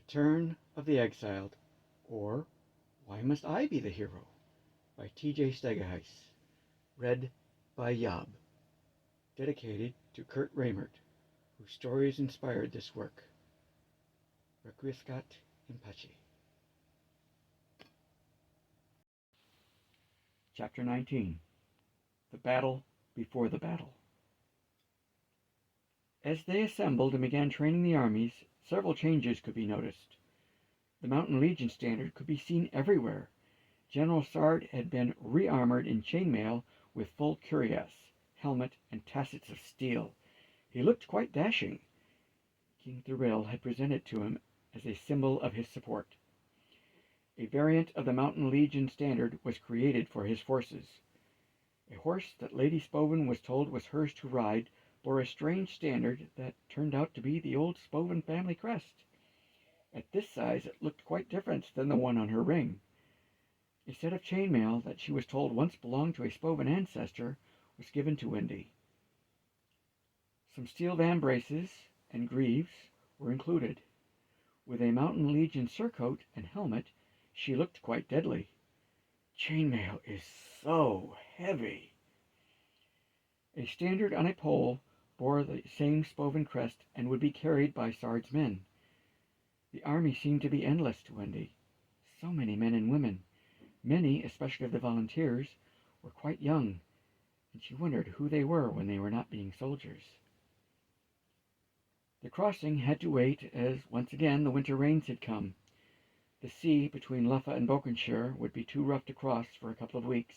Return of the Exiled, or Why Must I Be the Hero? By T.J. Stegaheis. Read by Yob. Dedicated to Kurt Reimert, whose stories inspired this work. Requiescat in pace. Chapter 19. The Battle Before the Battle. As they assembled and began training the armies, several changes could be noticed. The Mountain Legion standard could be seen everywhere. General Sard had been re-armored in chainmail with full cuirass, helmet, and tassets of steel. He looked quite dashing. King Thuriel had presented to him as a symbol of his support. A variant of the Mountain Legion standard was created for his forces. A horse that Lady Spovin was told was hers to ride bore a strange standard that turned out to be the old Spovin family crest. At this size it looked quite different than the one on her ring. A set of chainmail that she was told once belonged to a Spovin ancestor was given to Wendy. Some steel vambraces and greaves were included. With a Mountain Legion surcoat and helmet, she looked quite deadly. Chainmail is so heavy. A standard on a pole bore the same Spovin crest and would be carried by Sard's men. The army seemed to be endless to Wendy. So many men and women. Many, especially of the volunteers, were quite young, and she wondered who they were when they were not being soldiers. The crossing had to wait, as once again the winter rains had come. The sea between Luffa and Bokenshire would be too rough to cross for a couple of weeks,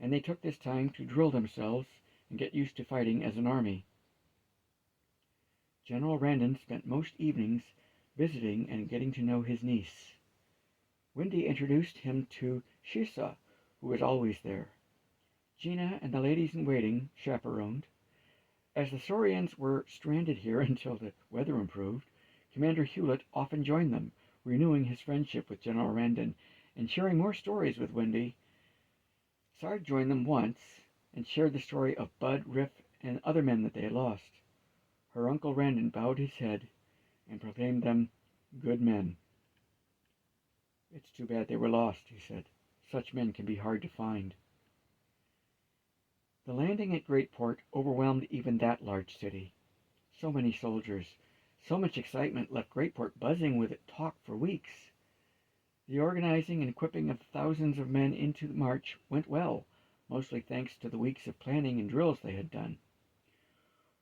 and they took this time to drill themselves and get used to fighting as an army. General Randon spent most evenings visiting and getting to know his niece. Wendy introduced him to Shisa, who was always there. Gina and the ladies-in-waiting chaperoned. As the Saurians were stranded here until the weather improved, Commander Hewlett often joined them, renewing his friendship with General Randon and sharing more stories with Wendy. Sard joined them once and shared the story of Bud, Riff, and other men that they had lost. Her Uncle Randon bowed his head and proclaimed them good men. "It's too bad they were lost," he said. "Such men can be hard to find." The landing at Greatport overwhelmed even that large city. So many soldiers, so much excitement left Greatport buzzing with talk for weeks. The organizing and equipping of thousands of men into the march went well, mostly thanks to the weeks of planning and drills they had done.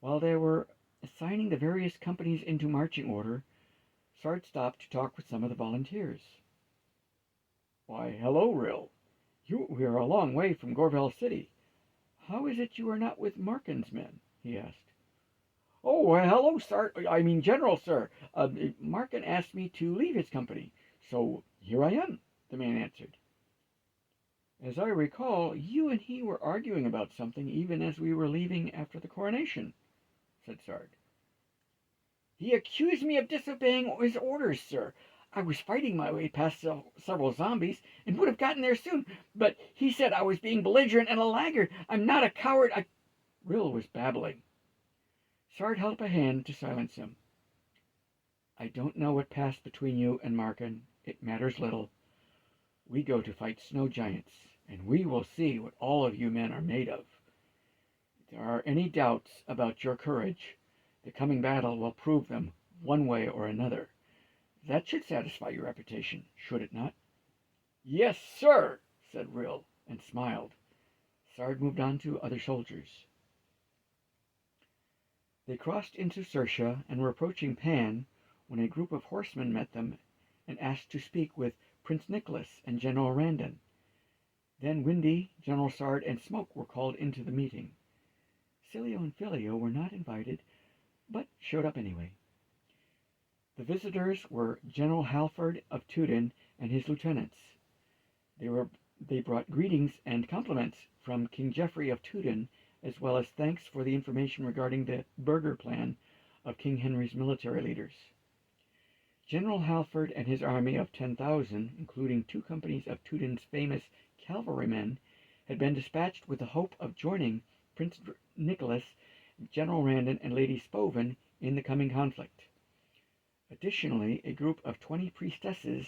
While they were assigning the various companies into marching order, Sard stopped to talk with some of the volunteers. "Why, hello, Rill. We are a long way from Gorvel City. How is it you are not with Markin's men?" he asked. "Oh, hello, General, sir. Markin asked me to leave his company, so here I am," the man answered. "As I recall, you and he were arguing about something even as we were leaving after the coronation," said Sard. "He accused me of disobeying his orders, sir. I was fighting my way past several zombies and would have gotten there soon, but he said I was being belligerent and a laggard. I'm not a coward. Rill was babbling. Sard held up a hand to silence him. "I don't know what passed between you and Markin. It matters little. We go to fight snow giants, and we will see what all of you men are made of. If there are any doubts about your courage, the coming battle will prove them one way or another. That should satisfy your reputation, should it not?" "Yes, sir," said Rill, and smiled. Sard moved on to other soldiers. They crossed into Sersha and were approaching Pan when a group of horsemen met them and asked to speak with Prince Nicholas and General Randon. Then Windy, General Sard, and Smoke were called into the meeting. Cilio and Filio were not invited, but showed up anyway. The visitors were General Halford of Tudun and his lieutenants. They brought greetings and compliments from King Geoffrey of Tudun, as well as thanks for the information regarding the Burger Plan of King Henry's military leaders. General Halford and his army of 10,000, including 2 companies of Tudun's famous cavalrymen, had been dispatched with the hope of joining Prince Nicholas, General Randon, and Lady Spovin in the coming conflict. Additionally, a group of 20 priestesses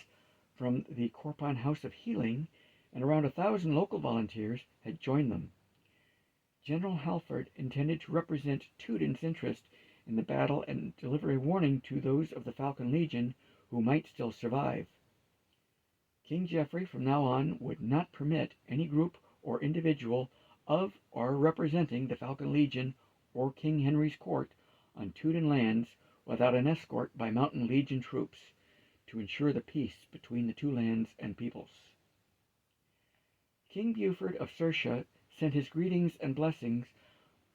from the Korpan House of Healing and around 1,000 local volunteers had joined them. General Halford intended to represent Tudun's interest in the battle and deliver a warning to those of the Falcon Legion who might still survive. King Geoffrey from now on would not permit any group or individual of or representing the Falcon Legion or King Henry's court on Tudun lands without an escort by Mountain Legion troops to ensure the peace between the two lands and peoples. King Buford of Sertia sent his greetings and blessings,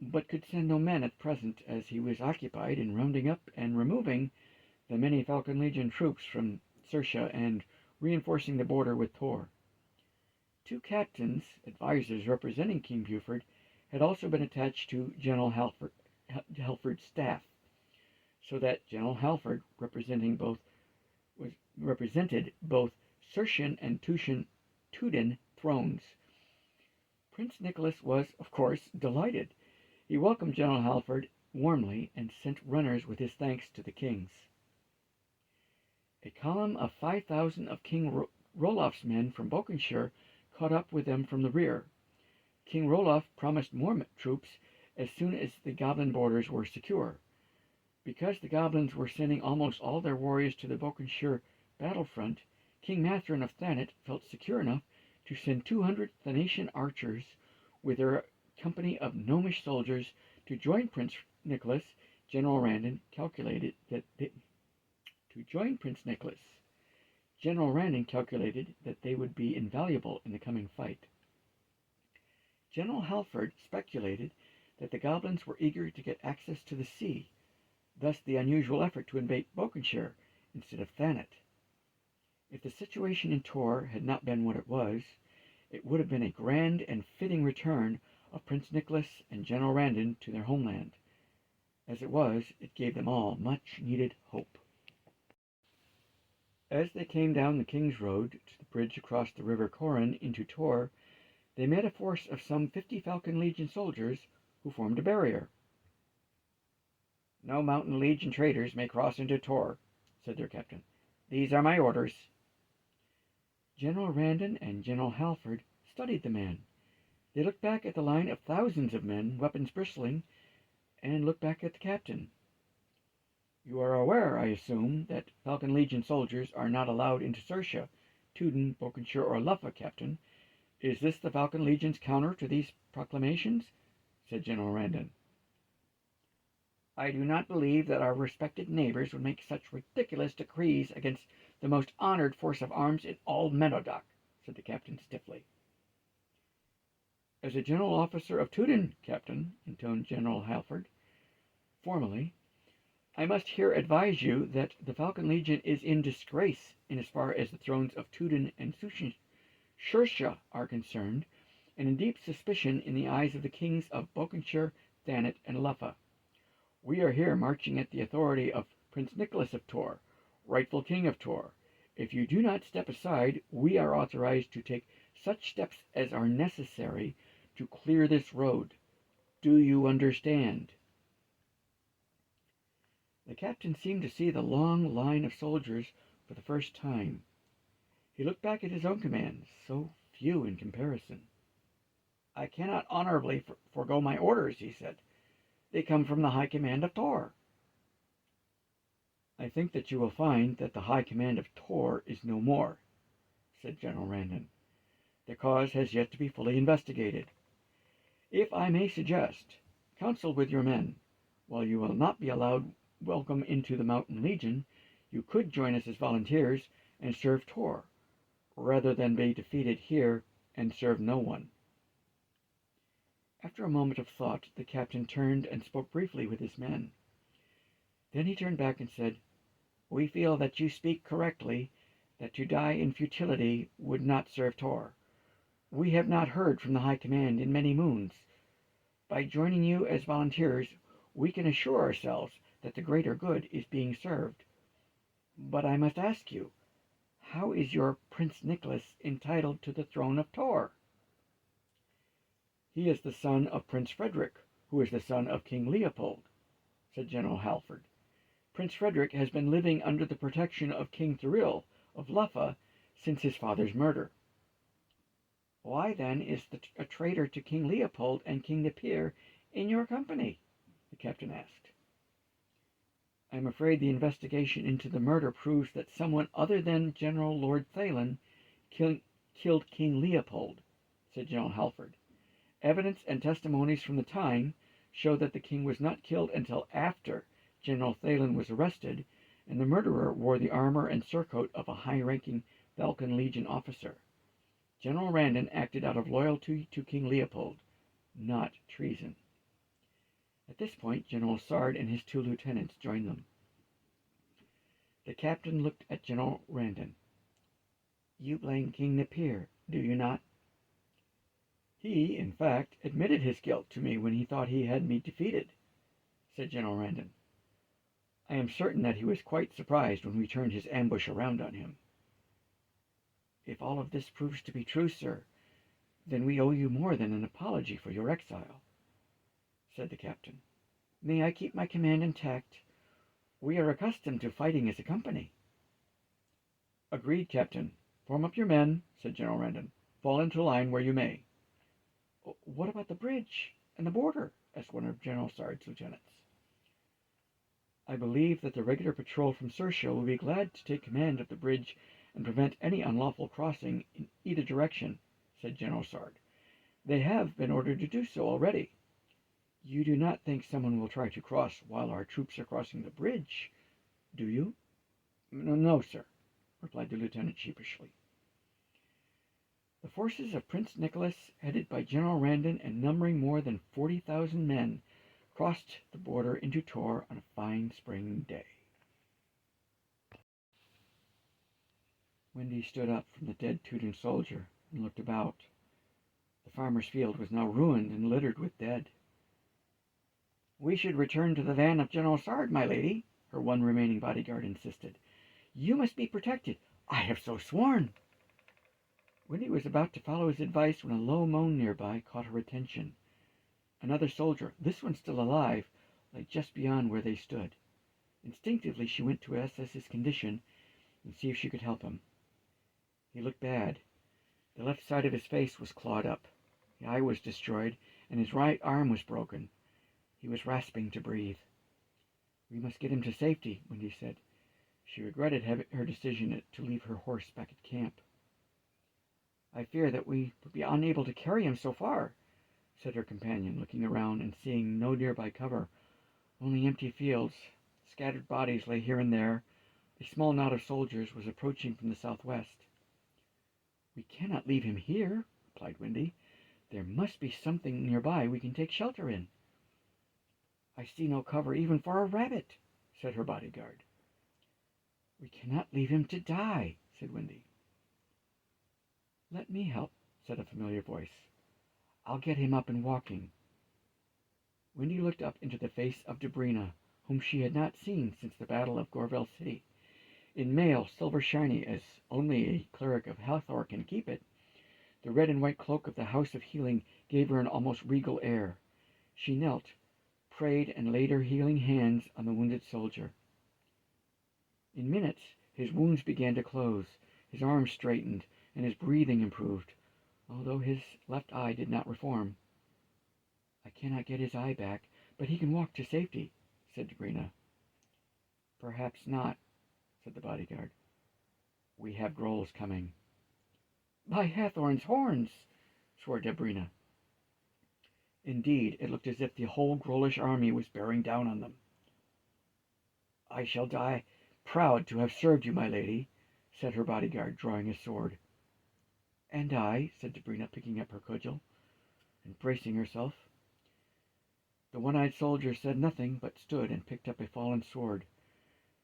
but could send no men at present, as he was occupied in rounding up and removing the many Falcon Legion troops from Sertia and reinforcing the border with Tor. 2 captains, advisors representing King Buford, had also been attached to General Halford's staff, so that General Halford represented both Sertian and Tudun thrones. Prince Nicholas was, of course, delighted. He welcomed General Halford warmly and sent runners with his thanks to the kings. A column of 5,000 of King Rolof's men from Bokenshire caught up with them from the rear. King Rolof promised more troops as soon as the goblin borders were secure. Because the goblins were sending almost all their warriors to the Bokenshire battlefront, King Mathrin of Thanet felt secure enough to send 200 Thanetian archers with their company of gnomish soldiers to join Prince Nicholas. General Randon calculated that they would be invaluable in the coming fight. General Halford speculated that the goblins were eager to get access to the sea, thus the unusual effort to invade Bokenshire instead of Thanet. If the situation in Tor had not been what it was, it would have been a grand and fitting return of Prince Nicholas and General Randon to their homeland. As it was, it gave them all much needed hope. As they came down the King's Road to the bridge across the River Corin into Tor, they met a force of some 50 Falcon Legion soldiers who formed a barrier. "No Mountain Legion traders may cross into Tor," said their captain. "These are my orders." General Randon and General Halford studied the man. They looked back at the line of thousands of men, weapons bristling, and looked back at the captain. "You are aware, I assume, that Falcon Legion soldiers are not allowed into Sertia, Tudun, Bokenshire, or Luffa, Captain. Is this the Falcon Legion's counter to these proclamations?" said General Randon. "I do not believe that our respected neighbors would make such ridiculous decrees against the most honored force of arms in all Merodach," said the captain stiffly. "As a general officer of Tudun, Captain," intoned General Halford, formally, "I must here advise you that the Falcon Legion is in disgrace in as far as the thrones of Tudun and Sertia are concerned, and in deep suspicion in the eyes of the kings of Bokenshire, Thanet, and Luffa. We are here marching at the authority of Prince Nicholas of Tor, rightful king of Tor. If you do not step aside, we are authorized to take such steps as are necessary to clear this road. Do you understand?" The captain seemed to see the long line of soldiers for the first time. He looked back at his own command, so few in comparison. "I cannot honorably forego my orders," he said. "They come from the high command of Tor." "I think that you will find that the high command of Tor is no more," said General Randon. "The cause has yet to be fully investigated. If I may suggest, counsel with your men. While you will not be allowed welcome into the Mountain Legion, you could join us as volunteers and serve Tor, rather than be defeated here and serve no one." After a moment of thought, the captain turned and spoke briefly with his men. Then he turned back and said, "We feel that you speak correctly, that to die in futility would not serve Tor. We have not heard from the High Command in many moons. By joining you as volunteers, we can assure ourselves that the greater good is being served. But I must ask you, how is your Prince Nicholas entitled to the throne of Tor?" "He is the son of Prince Frederick, who is the son of King Leopold," said General Halford. Prince Frederick has been living under the protection of King Thuril of Luffa since his father's murder. Why, then, is a traitor to King Leopold and King Napier in your company? The captain asked. I am afraid the investigation into the murder proves that someone other than General Lord Thalen killed King Leopold, said General Halford. Evidence and testimonies from the time show that the king was not killed until after General Thalen was arrested, and the murderer wore the armor and surcoat of a high-ranking Balkan Legion officer. General Randon acted out of loyalty to King Leopold, not treason. At this point, General Sard and his 2 lieutenants joined them. The captain looked at General Randon. You blame King Napier, do you not? He, in fact, admitted his guilt to me when he thought he had me defeated, said General Randon. I am certain that he was quite surprised when we turned his ambush around on him. If all of this proves to be true, sir, then we owe you more than an apology for your exile, said the captain. May I keep my command intact? We are accustomed to fighting as a company. Agreed, Captain. Form up your men, said General Randon. Fall into line where you may. What about the bridge and the border? Asked one of General Sard's lieutenants. I believe that the regular patrol from Sersha will be glad to take command of the bridge and prevent any unlawful crossing in either direction, said General Sard. They have been ordered to do so already. You do not think someone will try to cross while our troops are crossing the bridge, do you? No, sir, replied the lieutenant sheepishly. The forces of Prince Nicholas, headed by General Randon and numbering more than 40,000 men, crossed the border into Tor on a fine spring day. Wendy stood up from the dead Teuton soldier and looked about. The farmer's field was now ruined and littered with dead. We should return to the van of General Sard, my lady, her one remaining bodyguard insisted. You must be protected. I have so sworn. Wendy was about to follow his advice when a low moan nearby caught her attention. Another soldier, this one still alive, lay just beyond where they stood. Instinctively she went to assess his condition and see if she could help him. He looked bad. The left side of his face was clawed up. The eye was destroyed, and his right arm was broken. He was rasping to breathe. We must get him to safety, Wendy said. She regretted her decision to leave her horse back at camp. I fear that we would be unable to carry him so far, said her companion, looking around and seeing no nearby cover, only empty fields. Scattered bodies lay here and there. A small knot of soldiers was approaching from the southwest. We cannot leave him here, replied Wendy. There must be something nearby we can take shelter in. I see no cover even for a rabbit, said her bodyguard. We cannot leave him to die, said Wendy. Let me help, said a familiar voice. I'll get him up and walking. Wendy looked up into the face of Dobrina, whom she had not seen since the Battle of Gorvel City. In mail, silver shiny as only a cleric of Hathor can keep it, the red and white cloak of the House of Healing gave her an almost regal air. She knelt, prayed, and laid her healing hands on the wounded soldier. In minutes, his wounds began to close, his arms straightened, and his breathing improved, although his left eye did not reform. I cannot get his eye back, but he can walk to safety, said Dobrina. Perhaps not, said the bodyguard. We have Grolls coming. By Hathorn's horns, swore Dobrina. Indeed, it looked as if the whole Grollish army was bearing down on them. I shall die proud to have served you, my lady, said her bodyguard, drawing his sword. And I, said Dobrina, picking up her cudgel and bracing herself. The one-eyed soldier said nothing, but stood and picked up a fallen sword.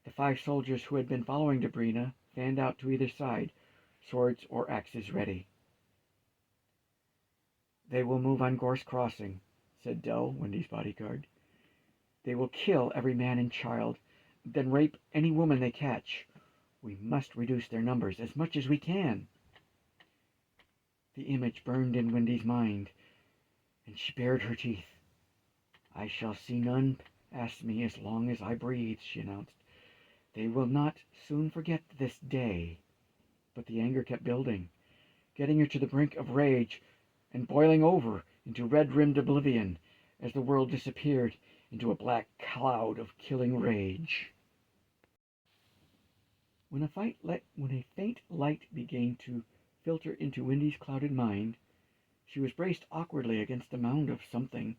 The 5 soldiers who had been following Dobrina fanned out to either side, swords or axes ready. They will move on Gorse Crossing, said Dell, Wendy's bodyguard. They will kill every man and child, then rape any woman they catch. We must reduce their numbers as much as we can. The image burned in Wendy's mind, and she bared her teeth. I shall see none past me as long as I breathe," she announced. "They will not soon forget this day." But the anger kept building, getting her to the brink of rage, and boiling over into red-rimmed oblivion as the world disappeared into a black cloud of killing rage. When a faint light began to filter into Wendy's clouded mind, she was braced awkwardly against a mound of something,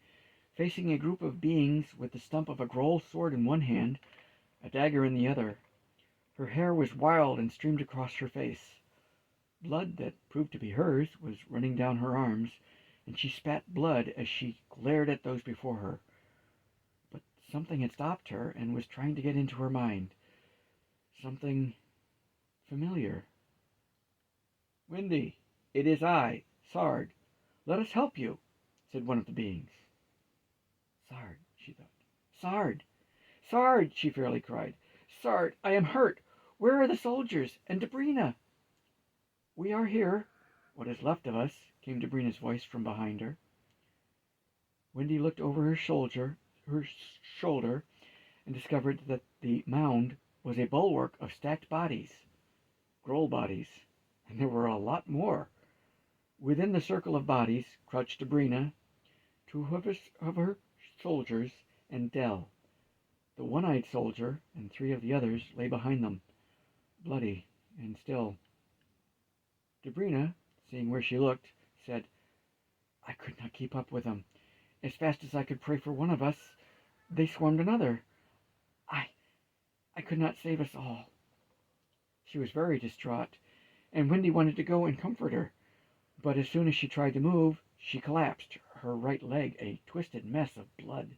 facing a group of beings with the stump of a Groll sword in one hand, a dagger in the other. Her hair was wild and streamed across her face. Blood that proved to be hers was running down her arms, and she spat blood as she glared at those before her. But something had stopped her and was trying to get into her mind. Something familiar. "Wendy, it is I, Sard. Let us help you," said one of the beings. Sard, she thought. Sard! Sard! She fairly cried. Sard, I am hurt. Where are the soldiers and Dobrina? "We are here, what is left of us," came Dobrina's voice from behind her. Wendy looked over her shoulder and discovered that the mound was a bulwark of stacked bodies, Groll bodies, and there were a lot more. Within the circle of bodies crouched Dobrina, two of her soldiers, and Dell. The one-eyed soldier and three of the others lay behind them, bloody and still. Dobrina, seeing where she looked, said, "I could not keep up with them. As fast as I could pray for one of us, they swarmed another. I could not save us all." She was very distraught, and Wendy wanted to go and comfort her. But as soon as she tried to move, she collapsed, her right leg a twisted mess of blood.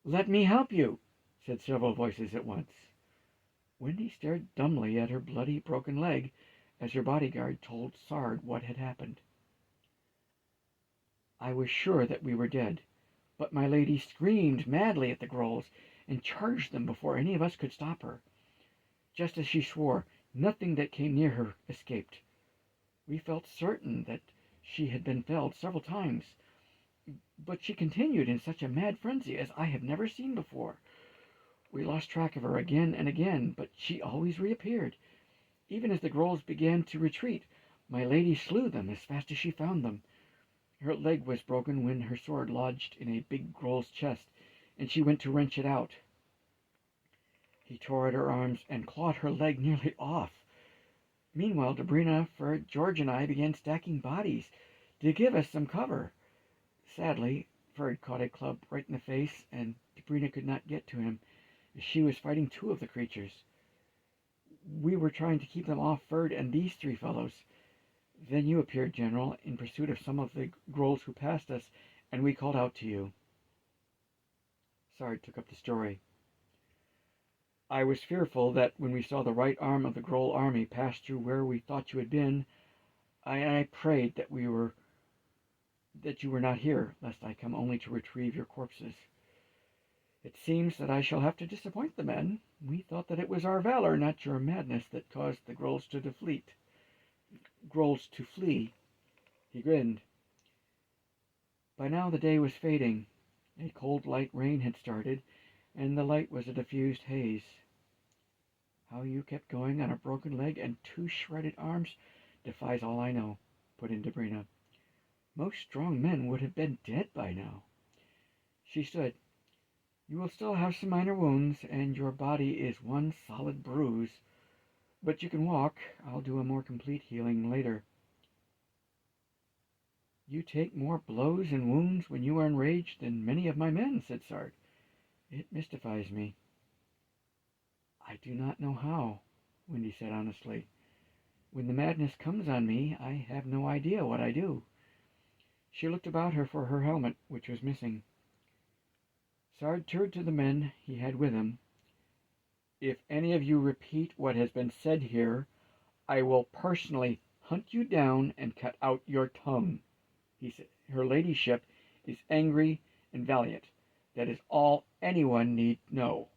"Let me help you," said several voices at once. Wendy stared dumbly at her bloody, broken leg as her bodyguard told Sard what had happened. "I was sure that we were dead, but my lady screamed madly at the Grolls and charged them before any of us could stop her. Just as she swore, nothing that came near her escaped. We felt certain that she had been felled several times, but she continued in such a mad frenzy as I have never seen before. We lost track of her again and again, but she always reappeared. Even as the Grolls began to retreat, my lady slew them as fast as she found them. Her leg was broken when her sword lodged in a big Groll's chest, and she went to wrench it out. He tore at her arms and clawed her leg nearly off. Meanwhile, Dobrina, Ferd, George, and I began stacking bodies to give us some cover. Sadly, Ferd caught a club right in the face, and Dobrina could not get to him, as she was fighting two of the creatures. We were trying to keep them off Ferd and these three fellows. Then you appeared, General, in pursuit of some of the Grolls who passed us, and we called out to you." Sard took up the story. "I was fearful that when we saw the right arm of the Groll army pass through where we thought you had been, I prayed that you were not here, lest I come only to retrieve your corpses. It seems that I shall have to disappoint the men. We thought that it was our valor, not your madness, that caused the Grolls to flee." He grinned. By now the day was fading. A cold light rain had started, and the light was a diffused haze. "How you kept going on a broken leg and two shredded arms defies all I know," put in Dobrina. "Most strong men would have been dead by now." She stood. "You will still have some minor wounds, and your body is one solid bruise. But you can walk. I'll do a more complete healing later." "You take more blows and wounds when you are enraged than many of my men," said Sard. "It mystifies me." "I do not know how," Wendy said honestly. "When the madness comes on me, I have no idea what I do." She looked about her for her helmet, which was missing. Sard turned to the men he had with him. "If any of you repeat what has been said here, I will personally hunt you down and cut out your tongue," he said. "Her ladyship is angry and valiant. That is all anyone need know."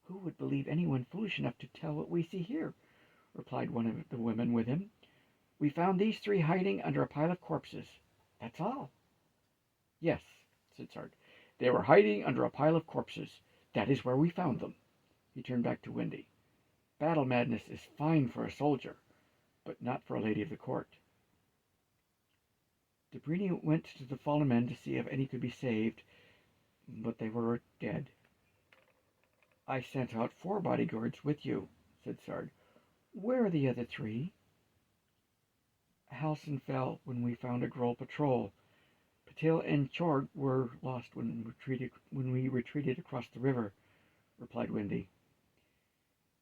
"Who would believe anyone foolish enough to tell what we see here?" replied one of the women with him. "We found these three hiding under a pile of corpses. That's all." "Yes," said Sard. They were hiding under a pile of corpses. That is where we found them." He turned back to Wendy. "Battle madness is fine for a soldier, but not for a lady of the court." Debrina went to the fallen men to see if any could be saved, but they were dead. "I sent out 4 bodyguards with you," said Sard. "Where are the other 3?" "Halsin fell when we found a Groll patrol. Patil and Chorg were lost when we retreated across the river," replied Wendy.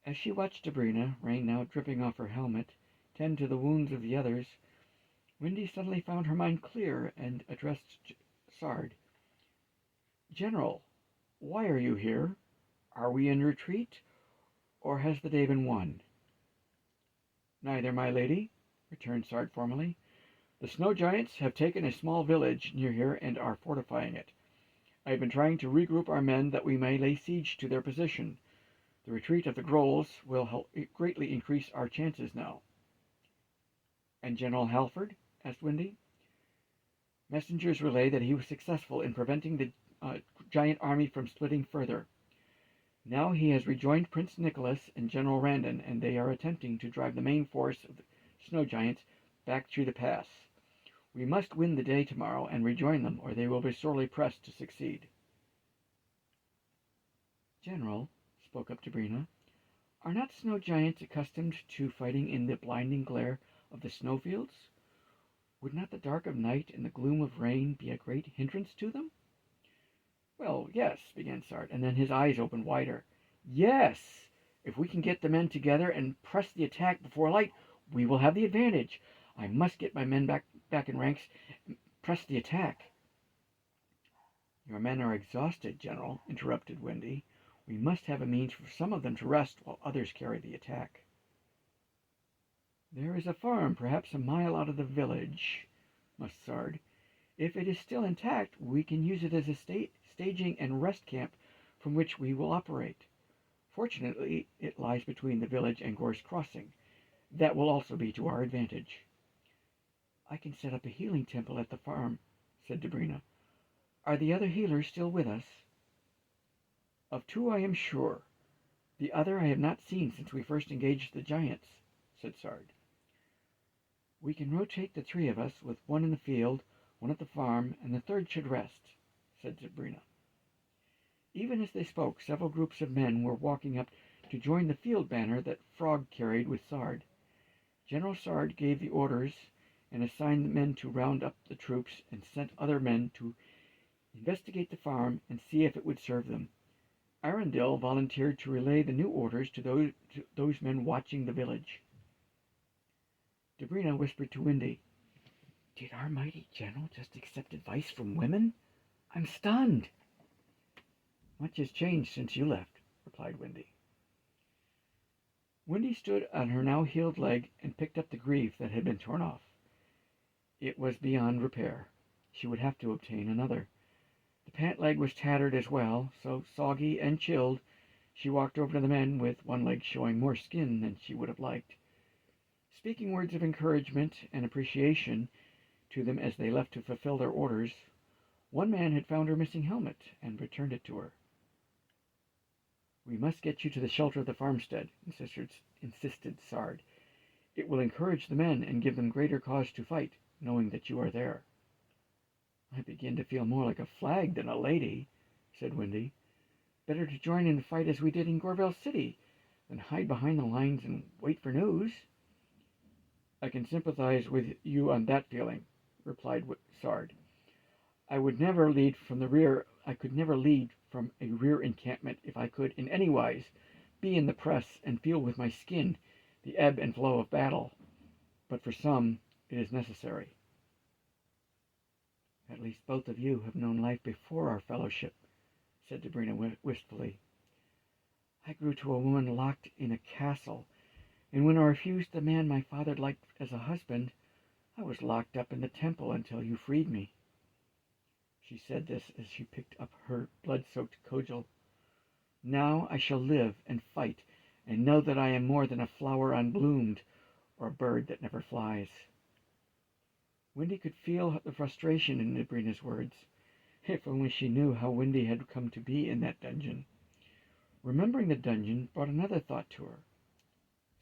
As she watched Debrina, rain now dripping off her helmet, tend to the wounds of the others, Wendy suddenly found her mind clear and addressed Sard. "General, why are you here? Are we in retreat, or has the day been won?" "Neither, my lady," returned Sard formally. "The snow giants have taken a small village near here and are fortifying it. I have been trying to regroup our men that we may lay siege to their position. The retreat of the Grolls will greatly increase our chances now." "And General Halford?" asked Wendy. "Messengers relay that he was successful in preventing the giant army from splitting further. Now he has rejoined Prince Nicholas and General Randon, and they are attempting to drive the main force of the snow giants back through the pass. We must win the day tomorrow and rejoin them, or they will be sorely pressed to succeed." "General," spoke up Debrina, "are not snow giants accustomed to fighting in the blinding glare of the snowfields? Would not the dark of night and the gloom of rain be a great hindrance to them?" "Well, yes," began Sard, and then his eyes opened wider. "Yes! If we can get the men together and press the attack before light, we will have the advantage. I must get my men back in ranks and press the attack." "Your men are exhausted, General," interrupted Wendy. "We must have a means for some of them to rest while others carry the attack." "There is a farm perhaps a mile out of the village," mused Sard. "If it is still intact, we can use it as a staging and rest camp from which we will operate. Fortunately, it lies between the village and Gorse Crossing. That will also be to our advantage." "I can set up a healing temple at the farm," said Debrina. "Are the other healers still with us?" "Of 2 I am sure. The other I have not seen since we first engaged the giants," said Sard. "We can rotate the 3 of us, with 1 in the field, 1 at the farm, and the 3rd should rest," said Debrina. Even as they spoke, several groups of men were walking up to join the field banner that Frog carried with Sard. General Sard gave the orders and assigned the men to round up the troops, and sent other men to investigate the farm and see if it would serve them. Arundel volunteered to relay the new orders to those men watching the village. Debrina whispered to Wendy, "Did our mighty general just accept advice from women? I'm stunned." "Much has changed since you left," replied Wendy. Wendy stood on her now healed leg and picked up the greave that had been torn off. It was beyond repair. She would have to obtain another. The pant leg was tattered as well, so soggy and chilled, she walked over to the men with one leg showing more skin than she would have liked. Speaking words of encouragement and appreciation to them as they left to fulfill their orders, one man had found her missing helmet and returned it to her. "We must get you to the shelter of the farmstead," insisted Sard. "It will encourage the men and give them greater cause to fight, knowing that you are there." "I begin to feel more like a flag than a lady," said Wendy. "Better to join in the fight as we did in Gorville City than hide behind the lines and wait for news." "I can sympathize with you on that feeling," replied Sard. "I could never lead from a rear encampment if I could in any wise be in the press and feel with my skin the ebb and flow of battle. But for some it is necessary." "At least both of you have known life before our fellowship," said Debrina wistfully. "I grew to a woman locked in a castle, and when I refused the man my father liked as a husband, I was locked up in the temple until you freed me." She said this as she picked up her blood-soaked cudgel. "Now I shall live and fight and know that I am more than a flower unbloomed or a bird that never flies." Wendy could feel the frustration in Debrina's words. If only she knew how Wendy had come to be in that dungeon. Remembering the dungeon brought another thought to her.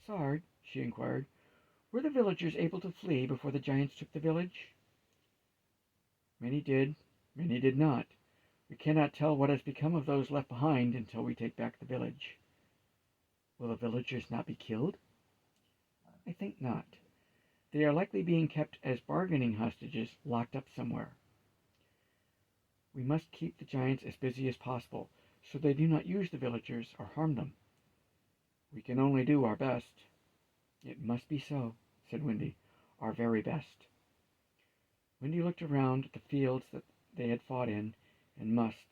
"Sard," she inquired, "were the villagers able to flee before the giants took the village?" "Many did, many did not. We cannot tell what has become of those left behind until we take back the village." "Will the villagers not be killed?" "I think not. They are likely being kept as bargaining hostages, locked up somewhere." "We must keep the giants as busy as possible, so they do not use the villagers or harm them." "We can only do our best." "It must be so," said Wendy, "our very best." Wendy looked around at the fields that they had fought in, and must.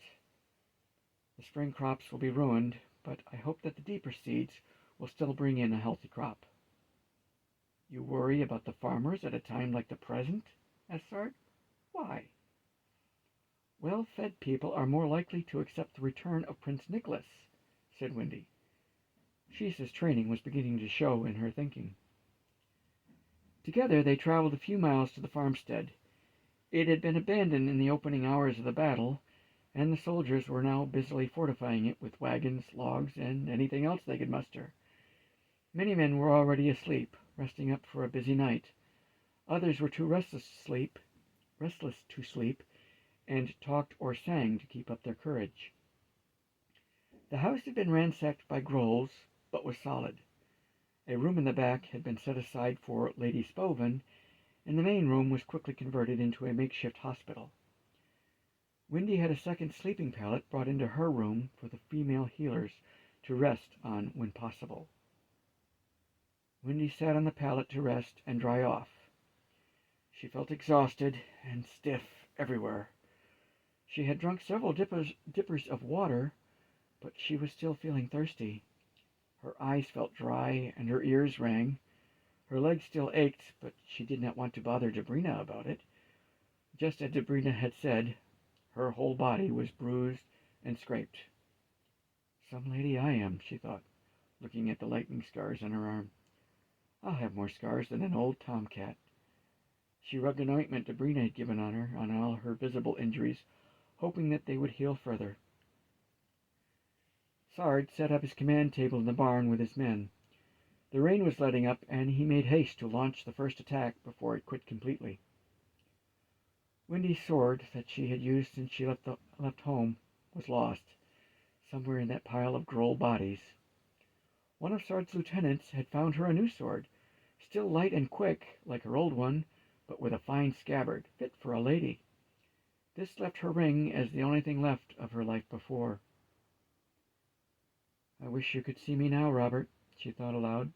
"The spring crops will be ruined, but I hope that the deeper seeds will still bring in a healthy crop." "You worry about the farmers at a time like the present?" asked Sard. "Why?" "Well-fed people are more likely to accept the return of Prince Nicholas," said Wendy. Sheesa's training was beginning to show in her thinking. Together they traveled a few miles to the farmstead. It had been abandoned in the opening hours of the battle, and the soldiers were now busily fortifying it with wagons, logs, and anything else they could muster. Many men were already asleep, resting up for a busy night. Others were too restless to sleep, and talked or sang to keep up their courage. The house had been ransacked by Grolls, but was solid. A room in the back had been set aside for Lady Spoven, and the main room was quickly converted into a makeshift hospital. Wendy had a second sleeping pallet brought into her room for the female healers to rest on when possible. Wendy sat on the pallet to rest and dry off. She felt exhausted and stiff everywhere. She had drunk several dippers of water, but she was still feeling thirsty. Her eyes felt dry and her ears rang. Her legs still ached, but she did not want to bother Dobrina about it. Just as Dobrina had said, her whole body was bruised and scraped. "Some lady I am," she thought, looking at the lightning scars on her arm. "I'll have more scars than an old tomcat." She rubbed an ointment Dobrina had given her on all her visible injuries, hoping that they would heal further. Sard set up his command table in the barn with his men. The rain was letting up, and he made haste to launch the first attack before it quit completely. Wendy's sword, that she had used since she left home, was lost, somewhere in that pile of droll bodies. One of Sard's lieutenants had found her a new sword, still light and quick, like her old one, but with a fine scabbard, fit for a lady. This left her ring as the only thing left of her life before. "I wish you could see me now, Robert," she thought aloud.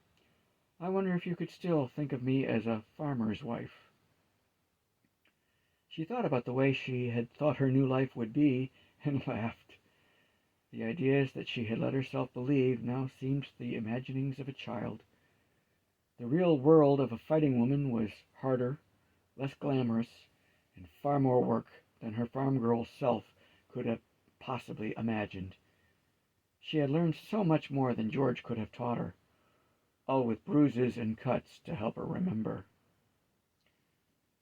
"I wonder if you could still think of me as a farmer's wife." She thought about the way she had thought her new life would be, and laughed. The ideas that she had let herself believe now seemed the imaginings of a child. The real world of a fighting woman was harder, less glamorous, and far more work than her farm girl self could have possibly imagined. She had learned so much more than George could have taught her, all with bruises and cuts to help her remember.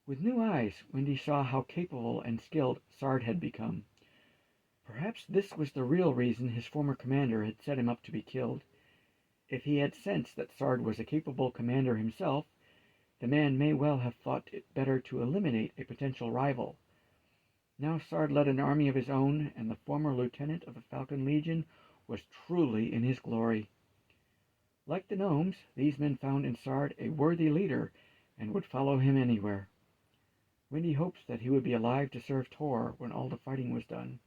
With new eyes, Wendy saw how capable and skilled Sard had become. Perhaps this was the real reason his former commander had set him up to be killed. If he had sensed that Sard was a capable commander himself, the man may well have thought it better to eliminate a potential rival. Now Sard led an army of his own, and the former lieutenant of the Falcon Legion was truly in his glory. Like the gnomes, these men found in Sard a worthy leader and would follow him anywhere. Wendy hoped that he would be alive to serve Tor when all the fighting was done.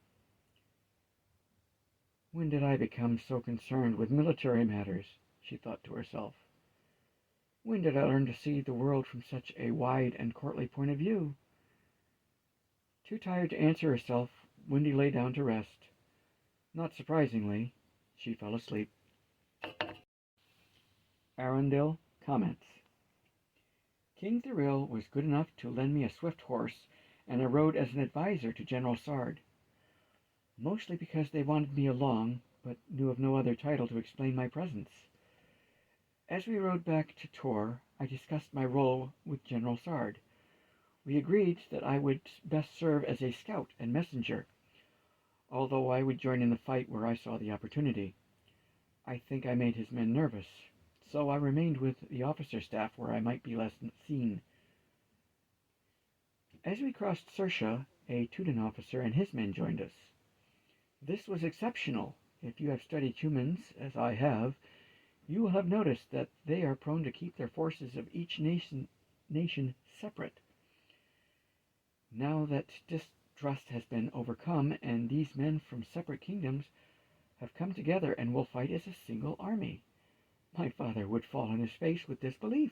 "When did I become so concerned with military matters?" she thought to herself. "When did I learn to see the world from such a wide and courtly point of view?" Too tired to answer herself, Wendy lay down to rest. Not surprisingly, she fell asleep. Arundel comments. King Thuriel was good enough to lend me a swift horse, and I rode as an adviser to General Sard. Mostly because they wanted me along, but knew of no other title to explain my presence. As we rode back to Tor, I discussed my role with General Sard. We agreed that I would best serve as a scout and messenger, although I would join in the fight where I saw the opportunity. I think I made his men nervous, so I remained with the officer staff where I might be less seen. As we crossed Sersha, a Teuton officer and his men joined us. This was exceptional. If you have studied humans, as I have, you will have noticed that they are prone to keep their forces of each nation separate. Now that distrust has been overcome, and these men from separate kingdoms have come together and will fight as a single army, my father would fall on his face with disbelief.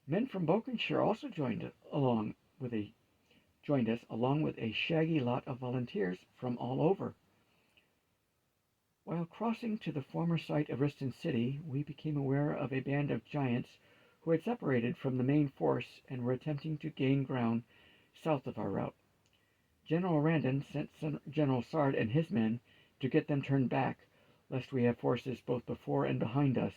Men from Bokenshire also joined us, along with a shaggy lot of volunteers from all over. While crossing to the former site of Riston City, we became aware of a band of giants who had separated from the main force and were attempting to gain ground south of our route. General Randon sent General Sard and his men to get them turned back, lest we have forces both before and behind us.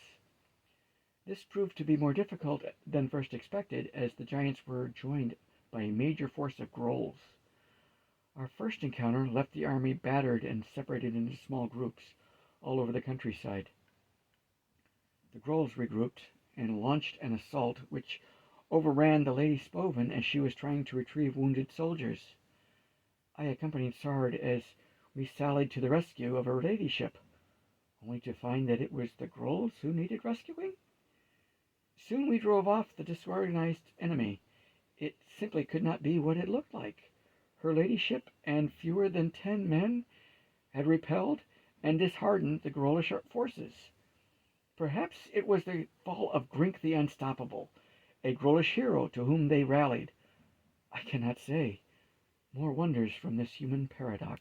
This proved to be more difficult than first expected, as the giants were joined by a major force of Grolls. Our first encounter left the army battered and separated into small groups all over the countryside. The Grolls regrouped and launched an assault which overran the Lady Spoven as she was trying to retrieve wounded soldiers. I accompanied Sard as we sallied to the rescue of her ladyship, only to find that it was the Grolls who needed rescuing. Soon we drove off the disorganized enemy. It simply could not be what it looked like. Her ladyship and fewer than 10 men had repelled and disheartened the Grollish forces. Perhaps it was the fall of Grink the Unstoppable, a Grollish hero to whom they rallied. I cannot say. More wonders from this human paradox.